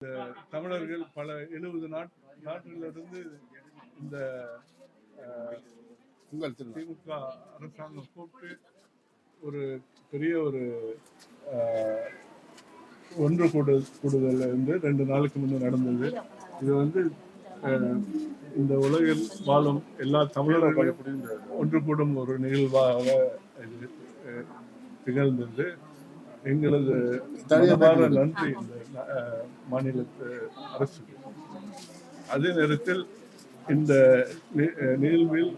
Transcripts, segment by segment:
தமிழர்கள் பல 70 நாட்டிலிருந்து இந்த திமுக அரசாங்கம் கூப்பிட்டு ஒரு பெரிய ஒரு ஒன்று கூடுதல் வந்து 2 நாளுக்கு முன்னே நடந்தது. இது இந்த உலகில் வாழும் எல்லா தமிழர்களும் ஒன்று கூடும் ஒரு நிகழ்வாக இது திகழ்ந்தது. எங்களது தனியான நன்றி இந்த மாநிலத்து அரசுக்கு. அதே நேரத்தில் இந்த நிகழ்வில்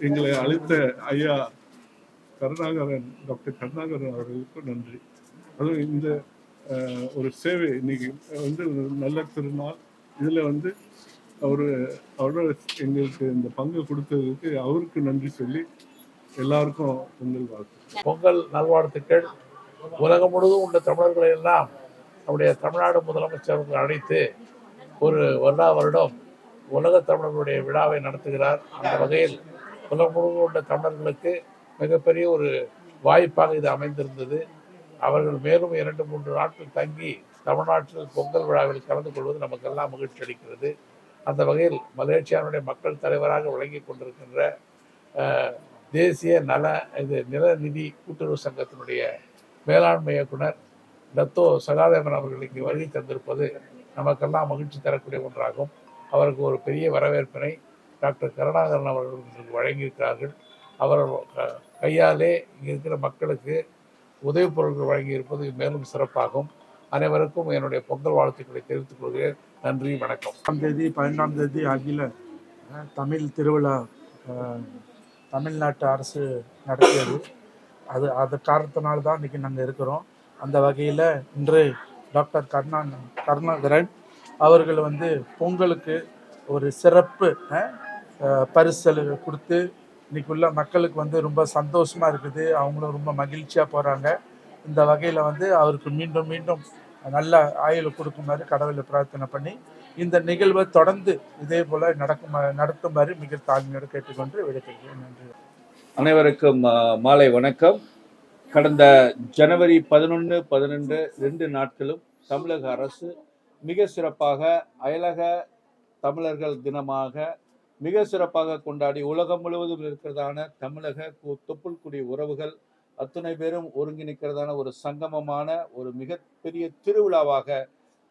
எங்களை அழைத்த ஐயா டாக்டர் கருணாகரன் அவர்களுக்கு நன்றி. அதுவும் இந்த ஒரு சேவை இன்னைக்கு நல்ல திருநாள். இதில் அவரோட எங்களுக்கு இந்த பங்கு கொடுத்ததுக்கு அவருக்கு நன்றி சொல்லி எல்லாருக்கும் பொங்கல் நல்வாழ்த்துக்கள். உலகம் முழுவதும் உள்ள தமிழர்களை எல்லாம் நம்முடைய தமிழ்நாடு முதலமைச்சர் அழைத்து ஒரு வருடம் உலக தமிழர்களுடைய விழாவை நடத்துகிறார். அந்த வகையில் உலகம் முழுவதும் உள்ள தமிழர்களுக்கு மிகப்பெரிய ஒரு வாய்ப்பாக இது அமைந்திருந்தது. அவர்கள் மேலும் 2-3 நாட்கள் தங்கி தமிழ்நாட்டில் பொங்கல் விழாவில் கலந்து கொள்வது நமக்கெல்லாம் மகிழ்ச்சி அளிக்கிறது. அந்த வகையில் மலேசியாவுடைய மக்கள் தலைவராக விளங்கி கொண்டிருக்கின்ற தேசிய நிலநிதி கூட்டுறவு சங்கத்தினுடைய மேலாண்மை இயக்குனர் டத்தோ சகாதேவன் அவர்கள் இங்கு வருகை தந்திருப்பது நமக்கெல்லாம் மகிழ்ச்சி தரக்கூடிய ஒன்றாகும். அவருக்கு ஒரு பெரிய வரவேற்பினை டாக்டர் கருணாகரன் அவர்கள் வழங்கியிருக்கிறார்கள். அவர் கையாலே இங்கே இருக்கிற மக்களுக்கு உதவிப் பொருட்கள் வழங்கியிருப்பது மேலும் சிறப்பாகும். அனைவருக்கும் என்னுடைய பொங்கல் வாழ்த்துக்களை தெரிவித்துக் கொள்கிறேன். நன்றி, வணக்கம். 12ஆம் தேதி அகில தமிழ் திருவிழா தமிழ்நாட்டு அரசு நடத்தியது. அது காரணத்தினால்தான் இன்றைக்கி நாங்கள் இருக்கிறோம். அந்த வகையில் இன்று டாக்டர் கருணாகரன் அவர்கள் பொங்கலுக்கு ஒரு சிறப்பு பரிசல் கொடுத்து இன்றைக்குள்ள மக்களுக்கு ரொம்ப சந்தோஷமாக இருக்குது. அவங்களும் ரொம்ப மகிழ்ச்சியாக போகிறாங்க. இந்த வகையில் அவருக்கு மீண்டும் மீண்டும் நல்ல ஆயுள் கொடுக்குமாறு கடவுளை பிரார்த்தனை பண்ணி இந்த நிகழ்வை தொடர்ந்து இதே போல் நடத்துமாறு மிக தாழ்மையோடு கேட்டுக்கொண்டு விடைபெறுகிறேன். நன்றி. அனைவருக்கும் மாலை வணக்கம். கடந்த ஜனவரி 11, 12 2 நாட்களும் தமிழக அரசு மிக சிறப்பாக அயலக தமிழர்கள் தினமாக மிக சிறப்பாக கொண்டாடி உலகம் முழுவதும் இருக்கிறதான தமிழக தொப்புள்குடி உறவுகள் அத்தனை பேரும் ஒருங்கிணைக்கிறதான ஒரு சங்கமமான ஒரு மிகப்பெரிய திருவிழாவாக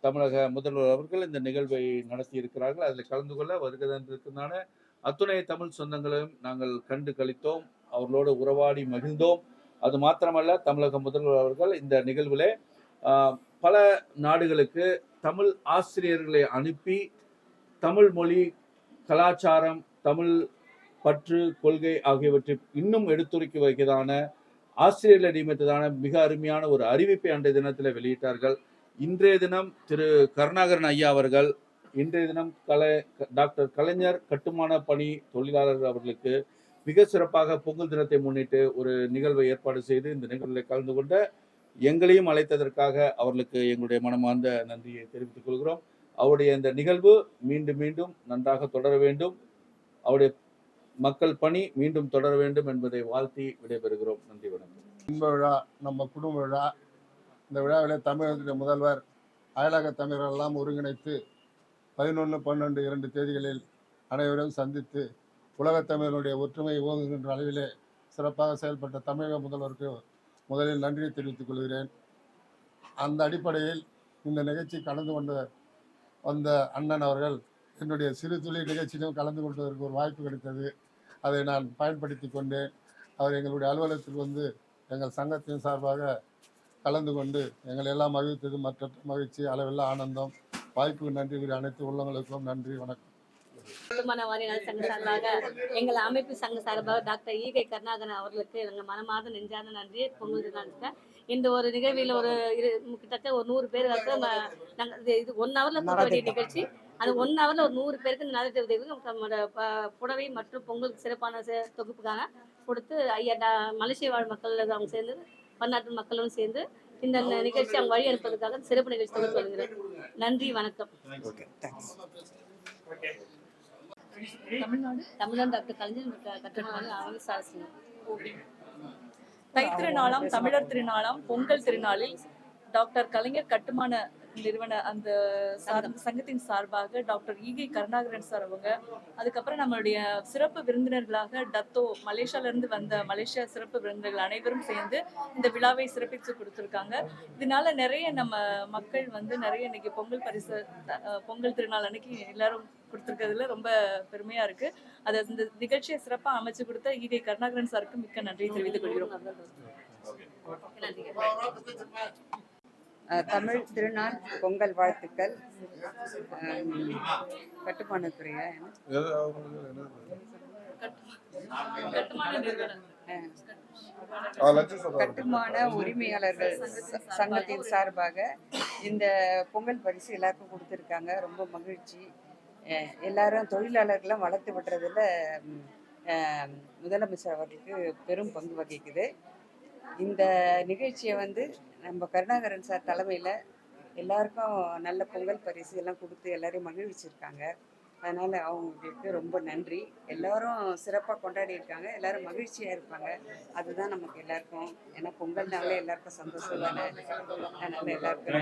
தமிழக முதல்வர் அவர்கள் இந்த நிகழ்வை நடத்தி இருக்கிறார்கள். அதில் கலந்து கொள்ள வருகிறதான அத்துணை தமிழ் சொந்தங்களையும் நாங்கள் கண்டு கழித்தோம், அவர்களோடு உறவாடி மகிழ்ந்தோம். அது மாத்திரமல்ல, தமிழக முதல்வர் அவர்கள் இந்த நிகழ்விலே பல நாடுகளுக்கு தமிழ் ஆசிரியர்களை அனுப்பி தமிழ் மொழி, கலாச்சாரம், தமிழ் பற்று, கொள்கை ஆகியவற்றை இன்னும் எடுத்துரைக்க வைக்கிறதான ஆசிரியர்களை நியமித்ததான மிக அருமையான ஒரு அறிவிப்பை அன்றைய தினத்தில் வெளியிட்டார்கள். இன்றைய தினம் திரு கருணாகரன் ஐயா அவர்கள் இன்றைய தினம் டாக்டர் கலைஞர் கட்டுமான பணி தொழிலாளர்கள் அவர்களுக்கு மிக சிறப்பாக பொங்கல் தினத்தை முன்னிட்டு ஒரு நிகழ்வை ஏற்பாடு செய்து இந்த நிகழ்வில் கலந்து கொண்ட எங்களையும் அழைத்ததற்காக அவர்களுக்கு எங்களுடைய மனமார்ந்த நன்றியை தெரிவித்துக் கொள்கிறோம். அவருடைய இந்த நிகழ்வு மீண்டும் மீண்டும் நன்றாக தொடர வேண்டும், அவருடைய மக்கள் பணி மீண்டும் தொடர வேண்டும் என்பதை வாழ்த்தி விடைபெறுகிறோம். நன்றி, வணக்கம். இன்ப விழா, நம்ம குடும்ப விழா. இந்த விழாவில் தமிழகத்தின் முதல்வர் அயலக தமிழர்கள் எல்லாம் ஒருங்கிணைத்து 11, 12, 2 தேதிகளில் அனைவரும் சந்தித்து உலகத் தமிழர்களுடைய ஒற்றுமை ஓங்குகின்ற அளவிலே சிறப்பாக செயல்பட்ட தமிழக முதல்வருக்கு முதலில் நன்றியை தெரிவித்துக் கொள்கிறேன். அந்த அடிப்படையில் இந்த நிகழ்ச்சி கலந்து வந்த அண்ணன் அவர்கள் என்னுடைய சிறு துளி நிகழ்ச்சியிலும் கலந்து கொள்வதற்கு ஒரு வாய்ப்பு கிடைத்தது. அதை நான் பயன்படுத்தி கொண்டேன். அவர் எங்களுடைய அலுவலகத்தில் எங்கள் சங்கத்தின் சார்பாக கலந்து கொண்டு எங்களை எல்லாம் மகிழ்த்தது மற்ற மகிழ்ச்சி, அளவில்லா ஆனந்தம். வாய்ப்புக்கு நன்றி கூறிய அனைத்து உள்ளங்களுக்கும் நன்றி, வணக்கம். சங்க சார்பாக எங்கள் அமைப்பு சங்க சார்பாக டாக்டர் ஈகை கருணாகரன் அவர்களுக்கு எங்கள் மனமார்ந்த நெஞ்சார்ந்த நன்றி. பொங்கல் தினம் இந்த ஒரு நிகழ்வில் கிட்டத்தட்ட ஒரு 100 பேர் நாங்கள் இது 1 ஹவரில் போக வேண்டிய நிகழ்ச்சி. அது 1 ஹவரில் ஒரு 100 பேருக்கு நலத்திட்ட உதவி புடவை மற்றும் பொங்கலுக்கு சிறப்பான தொகுப்புக்காக கொடுத்து ஐயா மலேசிய வாழ் மக்கள் அவங்க சேர்ந்து பன்னாட்டு மக்களும் சேர்ந்து இந்த நிகழ்ச்சி அவங்க வழி அனுப்பதற்காக சிறப்பு நிகழ்ச்சி தொகுத்து வருகிறேன். நன்றி, வணக்கம். தமிழ்நாடு டாக்டர் கலைஞர் கட்டுமான தை திருநாளாம் தமிழர் திருநாளாம் பொங்கல் திருநாளில் டாக்டர் கலைஞர் கட்டுமான அந்த சங்கத்தின் சார்பாக டாக்டர் ஈகை கருணாகரன் சார் அவங்க, அதுக்கப்புறம் நம்மளுடைய சிறப்பு விருந்தினர்களாக டத்தோ மலேசியால இருந்து வந்த மலேசியா சிறப்பு விருந்தினர்கள் அனைவரும் சேர்ந்து இந்த விழாவை சிறப்பித்து கொடுத்துருக்காங்க. இதனால நிறைய நம்ம மக்கள் வந்து நிறைய இன்னைக்கு பொங்கல் பரிசு பொங்கல் திருநாள் அன்னைக்கு எல்லாரும் கொடுத்துருக்கிறதுல ரொம்ப பெருமையா இருக்கு. அதை இந்த நிகழ்ச்சியை சிறப்பாக அமைச்சு கொடுத்த ஈகை கருணாகரன் சாருக்கு மிக்க நன்றி தெரிவித்துக் கொள்கிறோம். தமிழ் திருநாள் பொங்கல் வாழ்த்துக்கள். கட்டுமானத்துறையா கட்டுமான உரிமையாளர்கள் சங்கத்தின் சார்பாக இந்த பொங்கல் பரிசு எல்லாருக்கும் கொடுத்துருக்காங்க. ரொம்ப மகிழ்ச்சி. எல்லாரும் தொழிலாளர்களும் வளர்த்து விடுறதுல முதலமைச்சர் அவர்களுக்கு பெரும் பங்கு வகிக்குது. இந்த நிகழ்ச்சியை வந்து நம்ம கருணாகரன் சார் தலைமையில் எல்லாருக்கும் நல்ல பொங்கல் பரிசு எல்லாம் கொடுத்து எல்லாரையும் மகிழ்விச்சிருக்காங்க. அதனால் அவங்களுக்கு ரொம்ப நன்றி. எல்லோரும் சிறப்பாக கொண்டாடி இருக்காங்க. எல்லோரும் மகிழ்ச்சியாக இருப்பாங்க. அதுதான் நமக்கு எல்லாருக்கும். ஏன்னா பொங்கல்னாலே எல்லாருக்கும் சந்தோஷம் தானே. அதனால் எல்லாருக்கும்